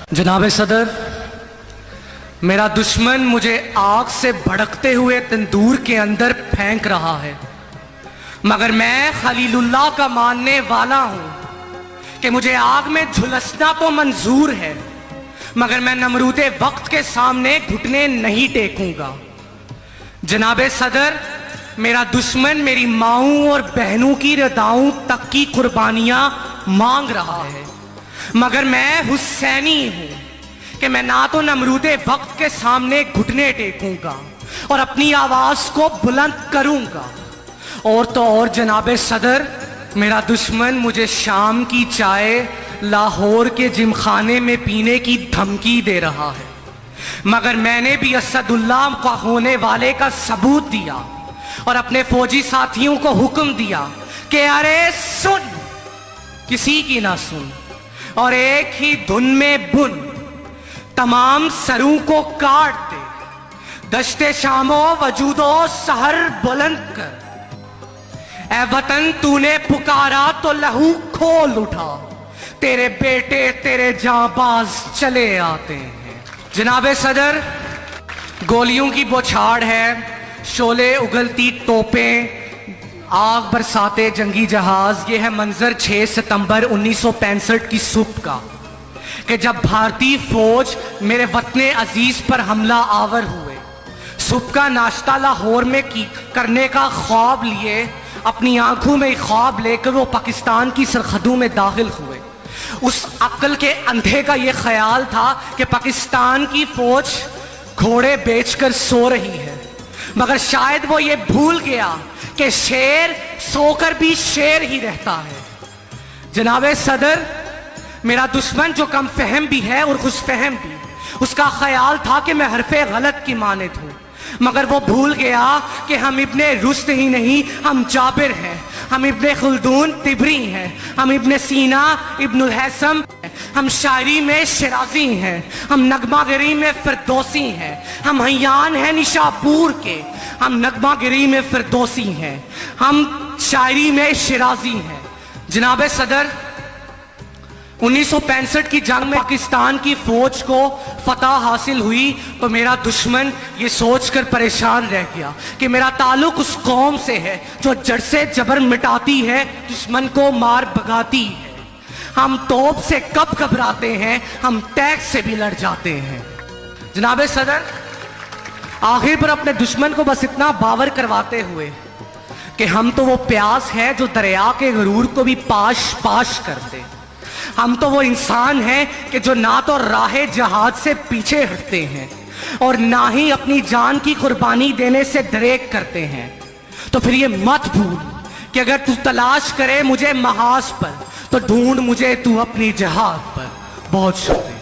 जनाब सदर, मेरा दुश्मन मुझे आग से भड़कते हुए तंदूर के अंदर फेंक रहा है, मगर मैं खलीलुल्लाह का मानने वाला हूं कि मुझे आग में झुलसना तो मंजूर है, मगर मैं नमरूदे वक्त के सामने घुटने नहीं टेकूंगा। जनाब सदर, मेरा दुश्मन मेरी माओं और बहनों की रदाओं तक की कुर्बानियां मांग रहा है, मगर मैं हुसैनी हूं कि मैं ना तो नमरूदे वक्त के सामने घुटने टेकूंगा और अपनी आवाज को बुलंद करूंगा। और तो और जनाब सदर, मेरा दुश्मन मुझे शाम की चाय लाहौर के जिमखाने में पीने की धमकी दे रहा है, मगर मैंने भी असदुल्लाह का होने वाले का सबूत दिया और अपने फौजी साथियों को हुक्म दिया कि अरे सुन, किसी की ना सुन और एक ही धुन में बुन, तमाम सरों को काट दे, दश्ते शामो वजूदो सहर बुलंद कर। ऐ वतन तूने पुकारा तो लहू खोल उठा, तेरे बेटे तेरे जांबाज चले आते हैं। जनाब सदर, गोलियों की बौछार है, शोले उगलती तोपें, आग बरसाते जंगी जहाज। ये है मंजर 6 सितंबर 1965 की सुबह का, कि जब भारतीय फौज मेरे वतने अजीज पर हमला आवर हुए। सुबह का नाश्ता लाहौर में करने का ख्वाब लिए, अपनी आंखों में ख्वाब लेकर वो पाकिस्तान की सरहदों में दाखिल हुए। उस अक्ल के अंधे का ये ख्याल था कि पाकिस्तान की फौज घोड़े बेचकर सो रही है, मगर शायद वो ये भूल गया कि शेर सोकर भी शेर ही रहता है। जनाब सदर, मेरा दुश्मन जो कम फहम भी है और खुश फहम भी, उसका ख्याल था कि मैं हरफे गलत की मानित हूं, मगर वो भूल गया कि हम इब्ने रुश्द ही नहीं, हम जाबिर हैं, हम इब्ने खुल्दून तिबरी हैं, हम इब्ने सीना इब्नुल हैसम, हम शायरी में शिराजी हैं, हम नगमागिरी में फिरदौसी हैं, हम हयान हैं निशापुर के, हम नगमागिरी में फिरदौसी हैं, हम शायरी में शिराजी हैं। जनाब सदर, 1965 की जंग में पाकिस्तान की फौज को फतह हासिल हुई तो मेरा दुश्मन ये सोचकर परेशान रह गया कि मेरा ताल्लुक उस कौम से है जो जड़ से जबर मिटाती है, दुश्मन को मार भगाती है। हम तोप से कब घबराते हैं, हम टैग से भी लड़ जाते हैं। जनाब सदर, आखिर पर अपने दुश्मन को बस इतना बावर करवाते हुए कि हम तो वो प्यास है जो दरिया के गरूर को भी पाश पाश कर दे, हम तो वो इंसान हैं कि जो ना तो राहे जहाज से पीछे हटते हैं और ना ही अपनी जान की कुर्बानी देने से दरेक करते हैं। तो फिर ये मत भूल कि अगर तू तलाश करे मुझे महाज पर, तो ढूंढ मुझे तू अपनी जहाज पर। बहुत शुक्रिया।